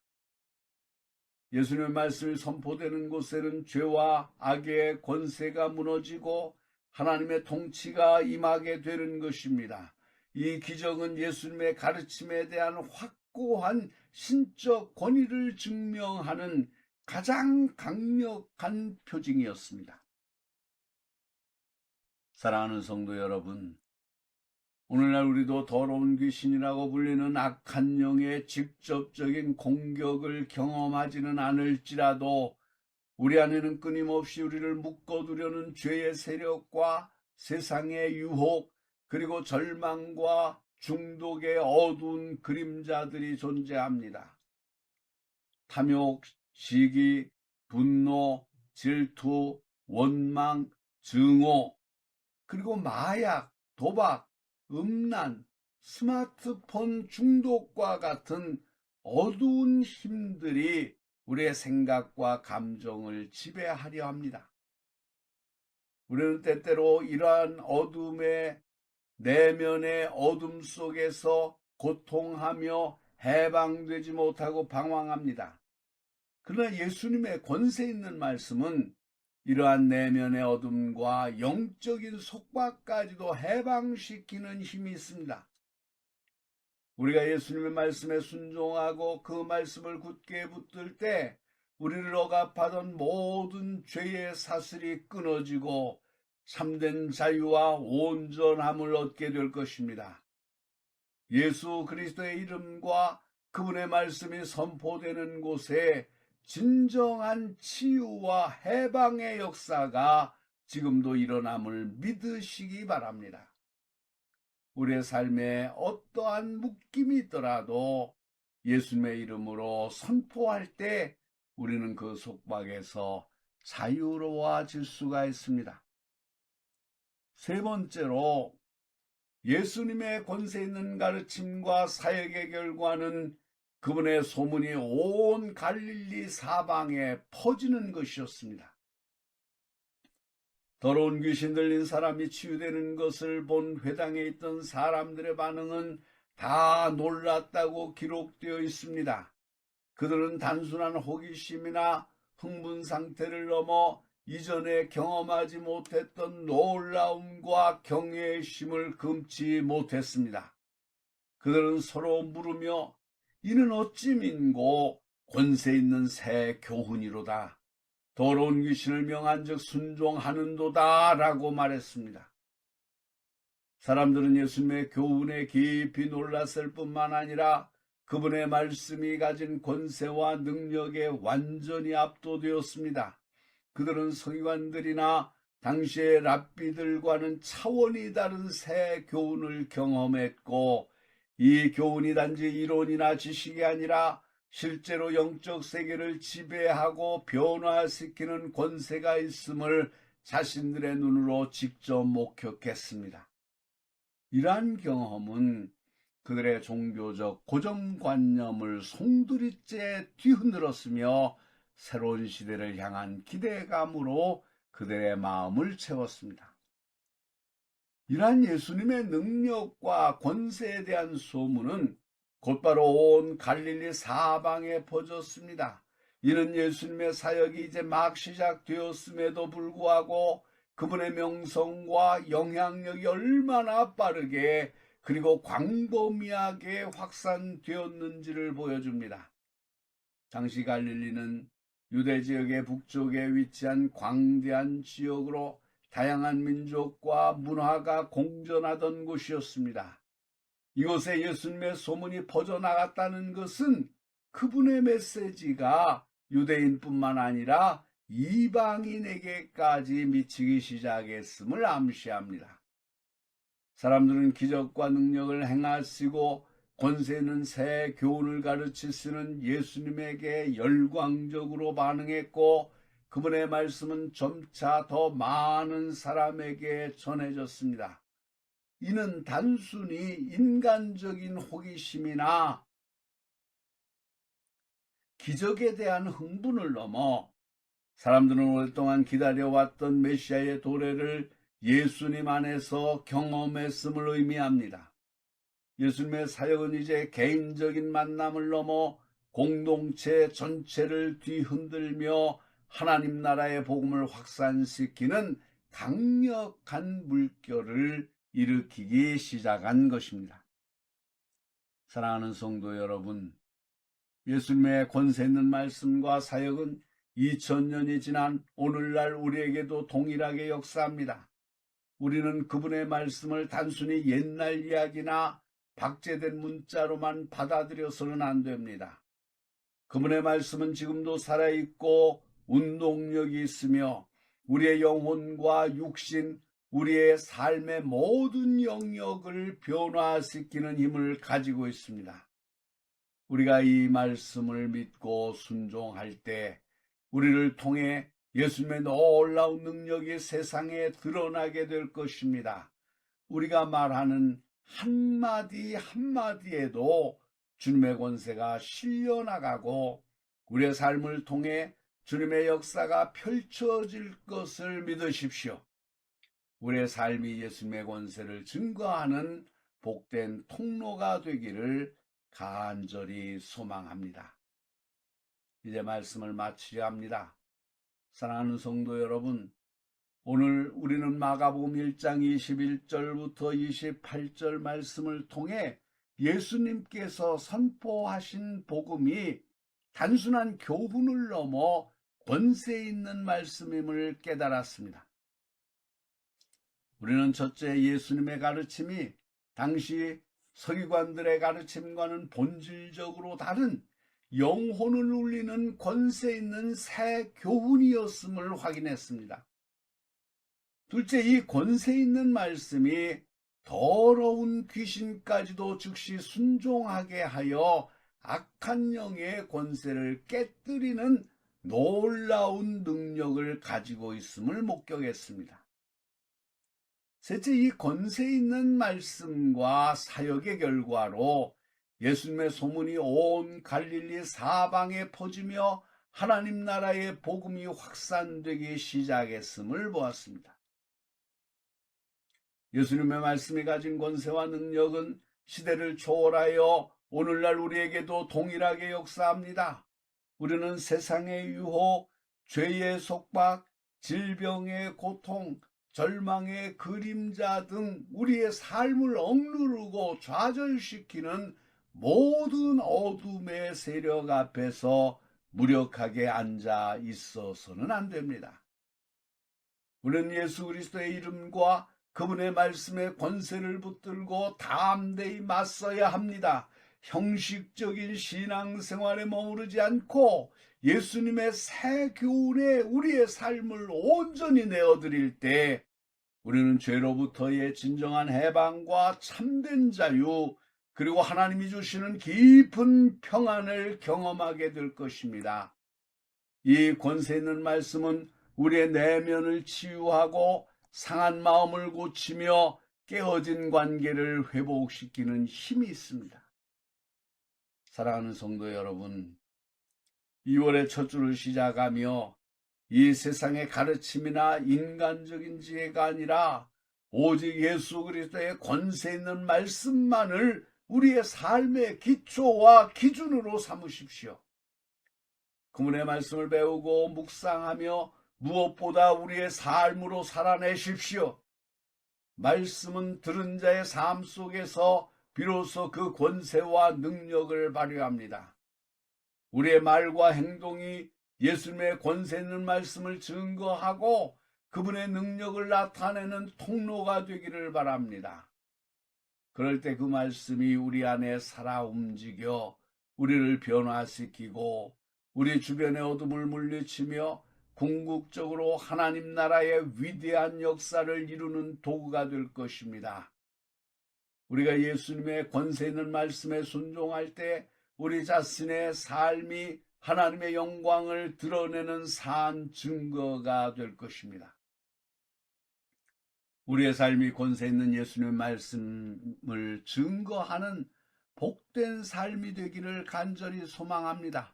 예수님의 말씀이 선포되는 곳에는 죄와 악의 권세가 무너지고 하나님의 통치가 임하게 되는 것입니다. 이 기적은 예수님의 가르침에 대한 확고한 신적 권위를 증명하는 가장 강력한 표징이었습니다. 사랑하는 성도 여러분, 오늘날 우리도 더러운 귀신이라고 불리는 악한 영의 직접적인 공격을 경험하지는 않을지라도 우리 안에는 끊임없이 우리를 묶어두려는 죄의 세력과 세상의 유혹, 그리고 절망과 중독의 어두운 그림자들이 존재합니다. 탐욕, 시기, 분노, 질투, 원망, 증오, 그리고 마약, 도박, 음란, 스마트폰 중독과 같은 어두운 힘들이 우리의 생각과 감정을 지배하려 합니다. 우리는 때때로 이러한 어둠의 내면의 어둠 속에서 고통하며 해방되지 못하고 방황합니다. 그러나 예수님의 권세 있는 말씀은 이러한 내면의 어둠과 영적인 속박까지도 해방시키는 힘이 있습니다. 우리가 예수님의 말씀에 순종하고 그 말씀을 굳게 붙들 때 우리를 억압하던 모든 죄의 사슬이 끊어지고 참된 자유와 온전함을 얻게 될 것입니다. 예수 그리스도의 이름과 그분의 말씀이 선포되는 곳에 진정한 치유와 해방의 역사가 지금도 일어남을 믿으시기 바랍니다. 우리의 삶에 어떠한 묶임이 있더라도 예수님의 이름으로 선포할 때 우리는 그 속박에서 자유로워질 수가 있습니다. 세 번째로 예수님의 권세 있는 가르침과 사역의 결과는 그분의 소문이 온 갈릴리 사방에 퍼지는 것이었습니다. 더러운 귀신 들린 사람이 치유되는 것을 본 회당에 있던 사람들의 반응은 다 놀랐다고 기록되어 있습니다. 그들은 단순한 호기심이나 흥분 상태를 넘어 이전에 경험하지 못했던 놀라움과 경외심을 금치 못했습니다. 그들은 서로 물으며 이는 어찌 민고 권세 있는 새 교훈이로다. 더러운 귀신을 명한즉 순종하는도다 라고 말했습니다. 사람들은 예수님의 교훈에 깊이 놀랐을 뿐만 아니라 그분의 말씀이 가진 권세와 능력에 완전히 압도되었습니다. 그들은 서기관들이나 당시의 랍비들과는 차원이 다른 새 교훈을 경험했고 이 교훈이 단지 이론이나 지식이 아니라 실제로 영적 세계를 지배하고 변화시키는 권세가 있음을 자신들의 눈으로 직접 목격했습니다. 이러한 경험은 그들의 종교적 고정관념을 송두리째 뒤흔들었으며 새로운 시대를 향한 기대감으로 그들의 마음을 채웠습니다. 이러한 예수님의 능력과 권세에 대한 소문은 곧바로 온 갈릴리 사방에 퍼졌습니다. 이는 예수님의 사역이 이제 막 시작되었음에도 불구하고 그분의 명성과 영향력이 얼마나 빠르게 그리고 광범위하게 확산되었는지를 보여줍니다. 당시 갈릴리는 유대 지역의 북쪽에 위치한 광대한 지역으로 다양한 민족과 문화가 공존하던 곳이었습니다. 이곳에 예수님의 소문이 퍼져나갔다는 것은 그분의 메시지가 유대인뿐만 아니라 이방인에게까지 미치기 시작했음을 암시합니다. 사람들은 기적과 능력을 행하시고 권세 있는 새 교훈을 가르치시는 예수님에게 열광적으로 반응했고 그분의 말씀은 점차 더 많은 사람에게 전해졌습니다. 이는 단순히 인간적인 호기심이나 기적에 대한 흥분을 넘어 사람들은 오랫동안 기다려왔던 메시아의 도래를 예수님 안에서 경험했음을 의미합니다. 예수님의 사역은 이제 개인적인 만남을 넘어 공동체 전체를 뒤흔들며 하나님 나라의 복음을 확산시키는 강력한 물결을 일으키기 시작한 것입니다. 사랑하는 성도 여러분, 예수님의 권세 있는 말씀과 사역은 2000년이 지난 오늘날 우리에게도 동일하게 역사합니다. 우리는 그분의 말씀을 단순히 옛날 이야기나 박제된 문자로만 받아들여서는 안 됩니다. 그분의 말씀은 지금도 살아있고 운동력이 있으며 우리의 영혼과 육신, 우리의 삶의 모든 영역을 변화시키는 힘을 가지고 있습니다. 우리가 이 말씀을 믿고 순종할 때 우리를 통해 예수님의 놀라운 능력이 세상에 드러나게 될 것입니다. 우리가 말하는 한마디 한마디에도 주님의 권세가 실려나가고 우리의 삶을 통해 주님의 역사가 펼쳐질 것을 믿으십시오. 우리의 삶이 예수님의 권세를 증거하는 복된 통로가 되기를 간절히 소망합니다. 이제 말씀을 마치려 합니다. 사랑하는 성도 여러분, 오늘 우리는 마가복음 1장 21절부터 28절 말씀을 통해 예수님께서 선포하신 복음이 단순한 교훈을 넘어 권세 있는 말씀임을 깨달았습니다. 우리는 첫째, 예수님의 가르침이 당시 서기관들의 가르침과는 본질적으로 다른 영혼을 울리는 권세 있는 새 교훈이었음을 확인했습니다. 둘째, 이 권세 있는 말씀이 더러운 귀신까지도 즉시 순종하게 하여 악한 영의 권세를 깨뜨리는 놀라운 능력을 가지고 있음을 목격했습니다. 셋째, 이 권세 있는 말씀과 사역의 결과로 예수님의 소문이 온 갈릴리 사방에 퍼지며 하나님 나라의 복음이 확산되기 시작했음을 보았습니다. 예수님의 말씀이 가진 권세와 능력은 시대를 초월하여 오늘날 우리에게도 동일하게 역사합니다. 우리는 세상의 유혹, 죄의 속박, 질병의 고통, 절망의 그림자 등 우리의 삶을 억누르고 좌절시키는 모든 어둠의 세력 앞에서 무력하게 앉아 있어서는 안 됩니다. 우리는 예수 그리스도의 이름과 그분의 말씀의 권세를 붙들고 담대히 맞서야 합니다. 형식적인 신앙생활에 머무르지 않고 예수님의 새 교훈에 우리의 삶을 온전히 내어드릴 때 우리는 죄로부터의 진정한 해방과 참된 자유, 그리고 하나님이 주시는 깊은 평안을 경험하게 될 것입니다. 이 권세 있는 말씀은 우리의 내면을 치유하고 상한 마음을 고치며 깨어진 관계를 회복시키는 힘이 있습니다. 사랑하는 성도 여러분, 2월의 첫 주를 시작하며 이 세상의 가르침이나 인간적인 지혜가 아니라 오직 예수 그리스도의 권세 있는 말씀만을 우리의 삶의 기초와 기준으로 삼으십시오. 그분의 말씀을 배우고 묵상하며 무엇보다 우리의 삶으로 살아내십시오. 말씀은 들은 자의 삶 속에서 비로소 그 권세와 능력을 발휘합니다. 우리의 말과 행동이 예수님의 권세 있는 말씀을 증거하고 그분의 능력을 나타내는 통로가 되기를 바랍니다. 그럴 때 그 말씀이 우리 안에 살아 움직여 우리를 변화시키고 우리 주변의 어둠을 물리치며 궁극적으로 하나님 나라의 위대한 역사를 이루는 도구가 될 것입니다. 우리가 예수님의 권세 있는 말씀에 순종할 때 우리 자신의 삶이 하나님의 영광을 드러내는 산 증거가 될 것입니다. 우리의 삶이 권세 있는 예수님의 말씀을 증거하는 복된 삶이 되기를 간절히 소망합니다.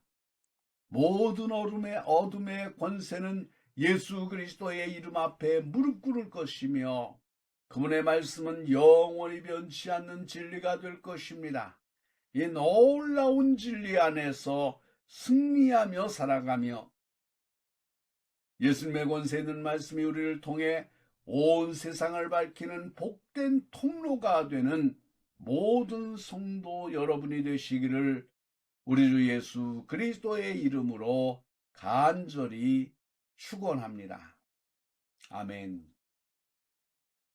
모든 어둠의 권세는 예수 그리스도의 이름 앞에 무릎 꿇을 것이며 그분의 말씀은 영원히 변치 않는 진리가 될 것입니다. 이 놀라운 진리 안에서 승리하며 살아가며 예수님의 권세 있는 말씀이 우리를 통해 온 세상을 밝히는 복된 통로가 되는 모든 성도 여러분이 되시기를 우리 주 예수 그리스도의 이름으로 간절히 축원합니다. 아멘.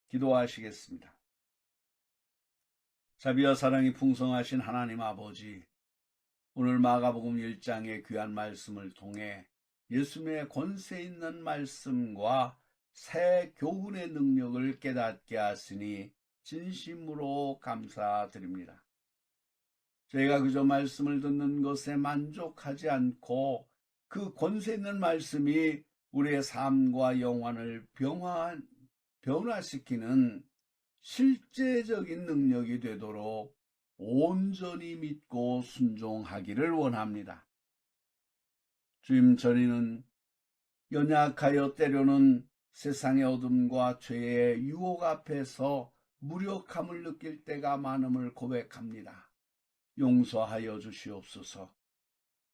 기도하시겠습니다. 자비와 사랑이 풍성하신 하나님 아버지, 오늘 마가복음 1장의 귀한 말씀을 통해 예수님의 권세 있는 말씀과 새 교훈의 능력을 깨닫게 하시니 진심으로 감사드립니다. 저희가 그저 말씀을 듣는 것에 만족하지 않고 그 권세 있는 말씀이 우리의 삶과 영혼을 변화시키는 실제적인 능력이 되도록 온전히 믿고 순종하기를 원합니다. 주님, 저희는 연약하여 때로는 세상의 어둠과 죄의 유혹 앞에서 무력함을 느낄 때가 많음을 고백합니다. 용서하여 주시옵소서.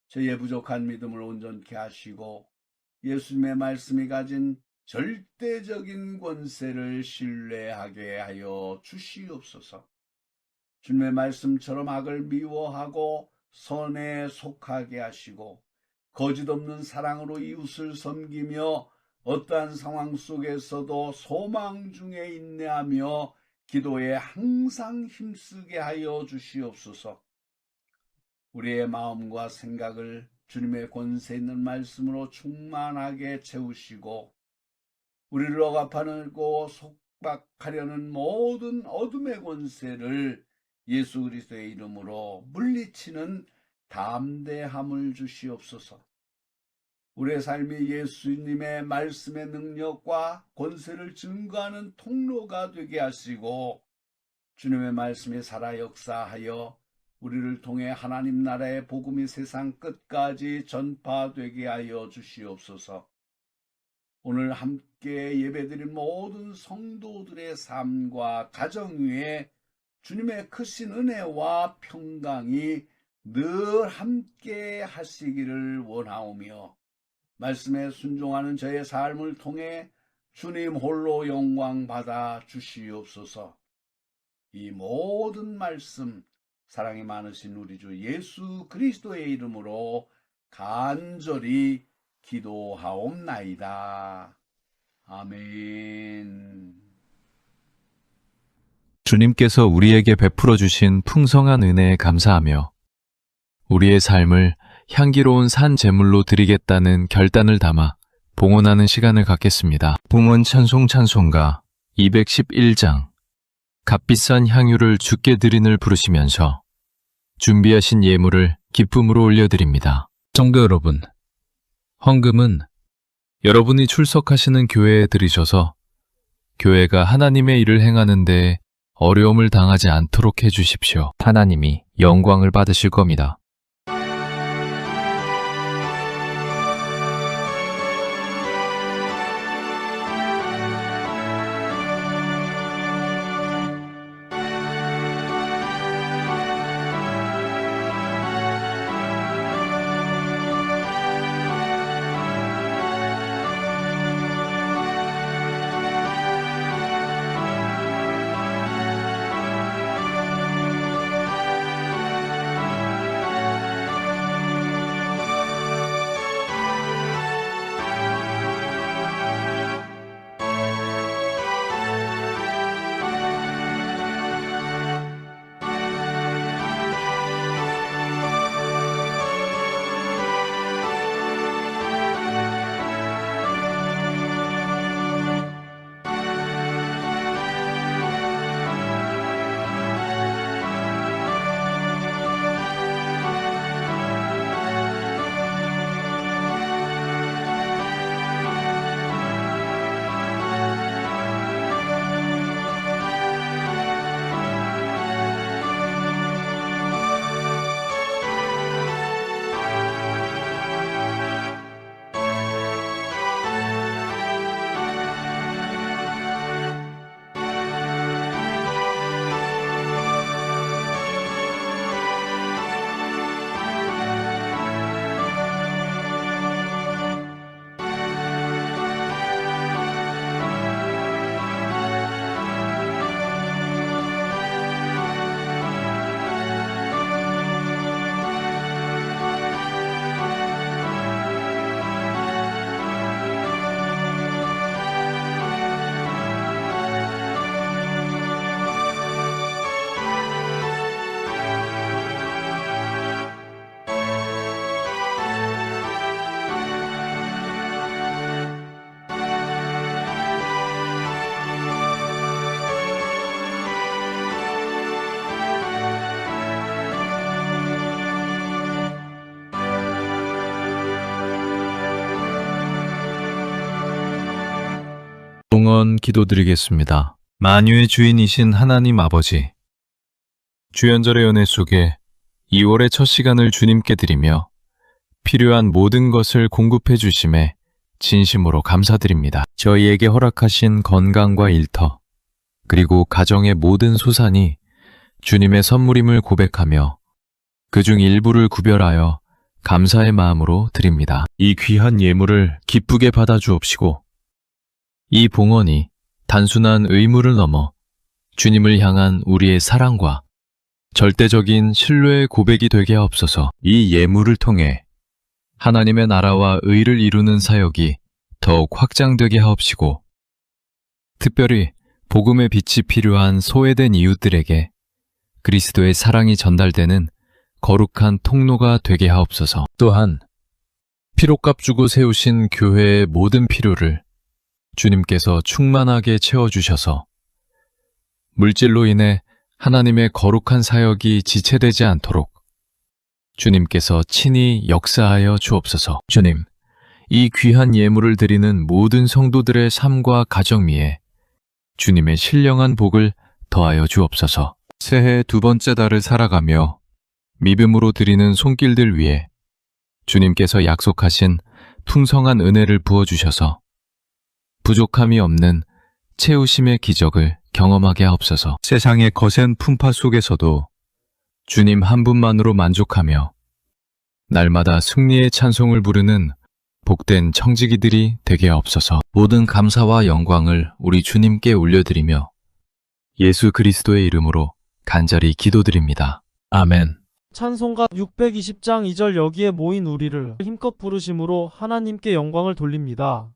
저희의 부족한 믿음을 온전케 하시고 예수님의 말씀이 가진 절대적인 권세를 신뢰하게 하여 주시옵소서. 주님의 말씀처럼 악을 미워하고 선에 속하게 하시고 거짓 없는 사랑으로 이웃을 섬기며 어떠한 상황 속에서도 소망 중에 인내하며 기도에 항상 힘쓰게 하여 주시옵소서. 우리의 마음과 생각을 주님의 권세 있는 말씀으로 충만하게 채우시고 우리를 억압하고 속박하려는 모든 어둠의 권세를 예수 그리스도의 이름으로 물리치는 담대함을 주시옵소서. 우리의 삶이 예수님의 말씀의 능력과 권세를 증거하는 통로가 되게 하시고 주님의 말씀이 살아 역사하여 우리를 통해 하나님 나라의 복음이 세상 끝까지 전파되게 하여 주시옵소서. 오늘 함께 예배드린 모든 성도들의 삶과 가정 위에 주님의 크신 은혜와 평강이 늘 함께 하시기를 원하오며 말씀에 순종하는 저의 삶을 통해 주님 홀로 영광 받아 주시옵소서. 이 모든 말씀 사랑이 많으신 우리 주 예수 그리스도의 이름으로 간절히 기도하옵나이다. 아멘. 주님께서 우리에게 베풀어 주신 풍성한 은혜에 감사하며 우리의 삶을 향기로운 산 제물로 드리겠다는 결단을 담아 봉헌하는 시간을 갖겠습니다. 봉헌 찬송 찬송가 211장 값비싼 향유를 주께 드린을 부르시면서 준비하신 예물을 기쁨으로 올려드립니다. 성도 여러분, 헌금은 여러분이 출석하시는 교회에 들이셔서 교회가 하나님의 일을 행하는 데 어려움을 당하지 않도록 해주십시오. 하나님이 영광을 받으실 겁니다. 동원 기도드리겠습니다. 만유의 주인이신 하나님 아버지, 주연절의 연회 속에 2월의 첫 시간을 주님께 드리며 필요한 모든 것을 공급해 주심에 진심으로 감사드립니다. 저희에게 허락하신 건강과 일터, 그리고 가정의 모든 소산이 주님의 선물임을 고백하며 그중 일부를 구별하여 감사의 마음으로 드립니다. 이 귀한 예물을 기쁘게 받아 주옵시고 이 봉헌이 단순한 의무를 넘어 주님을 향한 우리의 사랑과 절대적인 신뢰의 고백이 되게 하옵소서. 이 예물을 통해 하나님의 나라와 의를 이루는 사역이 더욱 확장되게 하옵시고 특별히 복음의 빛이 필요한 소외된 이웃들에게 그리스도의 사랑이 전달되는 거룩한 통로가 되게 하옵소서. 또한 피로값 주고 세우신 교회의 모든 필요를 주님께서 충만하게 채워주셔서 물질로 인해 하나님의 거룩한 사역이 지체되지 않도록 주님께서 친히 역사하여 주옵소서. 주님, 이 귀한 예물을 드리는 모든 성도들의 삶과 가정 위에 주님의 신령한 복을 더하여 주옵소서. 새해 두 번째 달을 살아가며 믿음으로 드리는 손길들 위에 주님께서 약속하신 풍성한 은혜를 부어주셔서 부족함이 없는 채우심의 기적을 경험하게 하옵소서. 세상의 거센 풍파 속에서도 주님 한 분만으로 만족하며 날마다 승리의 찬송을 부르는 복된 청지기들이 되게 하옵소서. 모든 감사와 영광을 우리 주님께 올려드리며 예수 그리스도의 이름으로 간절히 기도드립니다. 아멘. 찬송가 620장 2절 여기에 모인 우리를 힘껏 부르심으로 하나님께 영광을 돌립니다.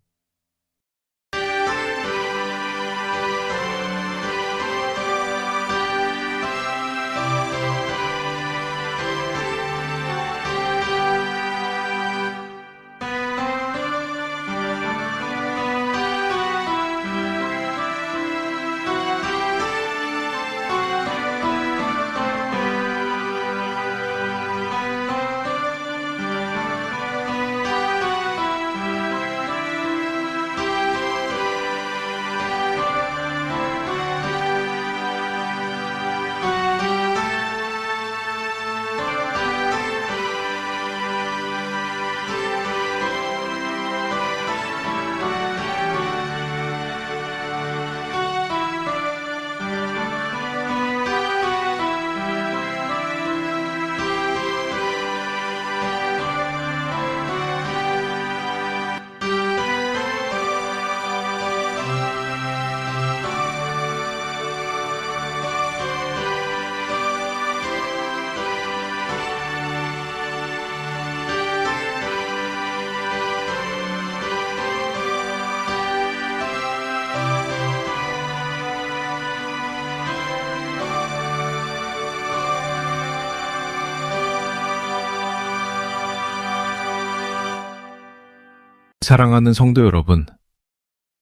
사랑하는 성도 여러분,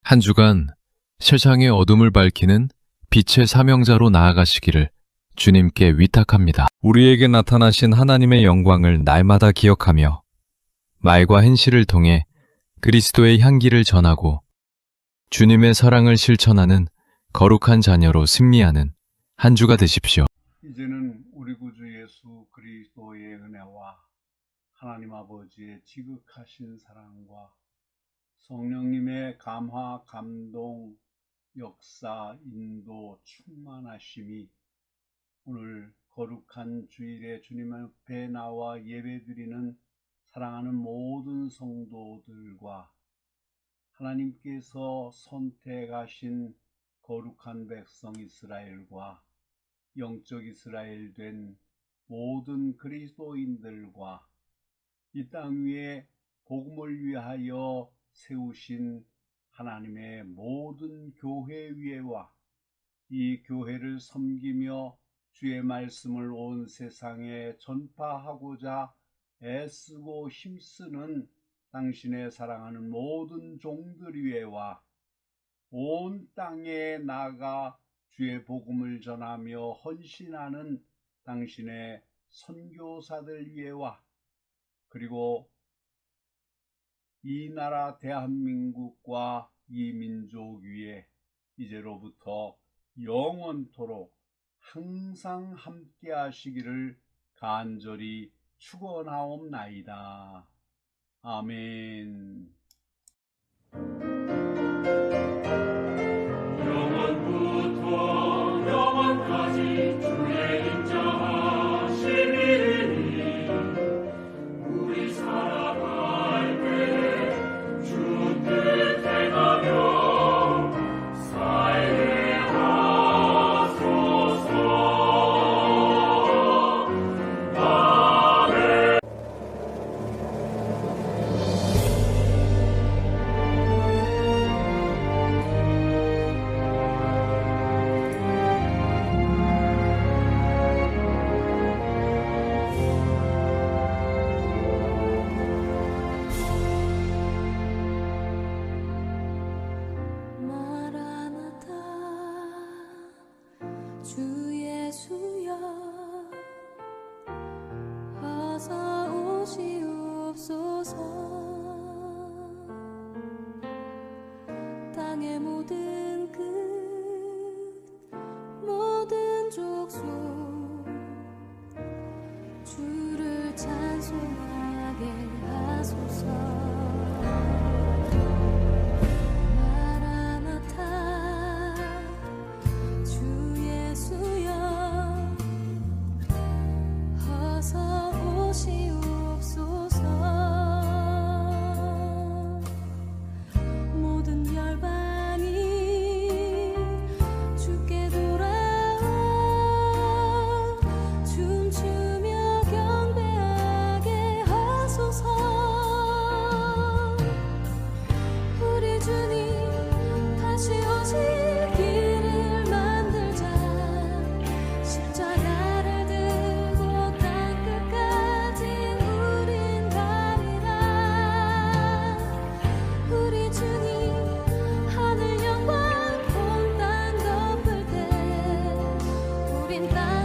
한 주간 세상의 어둠을 밝히는 빛의 사명자로 나아가시기를 주님께 위탁합니다. 우리에게 나타나신 하나님의 영광을 날마다 기억하며 말과 행실을 통해 그리스도의 향기를 전하고 주님의 사랑을 실천하는 거룩한 자녀로 승리하는 한 주가 되십시오. 이제는 우리 구주 예수 그리스도의 은혜와 하나님 아버지의 지극하신 사랑과 성령님의 감화, 감동, 역사, 인도, 충만하심이 오늘 거룩한 주일에 주님 앞에 나와 예배드리는 사랑하는 모든 성도들과 하나님께서 선택하신 거룩한 백성 이스라엘과 영적 이스라엘 된 모든 그리스도인들과 이 땅 위에 복음을 위하여 세우신 하나님의 모든 교회 위에와 이 교회를 섬기며 주의 말씀을 온 세상에 전파하고자 애쓰고 힘쓰는 당신의 사랑하는 모든 종들 위에와 온 땅에 나가 주의 복음을 전하며 헌신하는 당신의 선교사들 위에와 그리고 이 나라 대한민국과 이 민족 위에 이제로부터 영원토록 항상 함께 하시기를 간절히 축원하옵나이다. 아멘. 영원부터 영원까지 주의 인자하심이니 우리 살아갈 때 주 뜻에 가며 살게 하소서. 아멘. 마라나타 주 예수여 어서 오시옵소서. 땅의 모든 끝 모든 족속 주를 찬송하게 하소서. 마라나타 주 예수여 어서 오시옵소서. 모든 열방이 주께 돌아와 춤추며 경배하게 하소서. 우리 주님 다시 오실 길을 만들자. 십자가를 들고 땅끝까지 우린 가리라. 우리 주님 하늘 영광 온 땅 덮을 때 우린 땅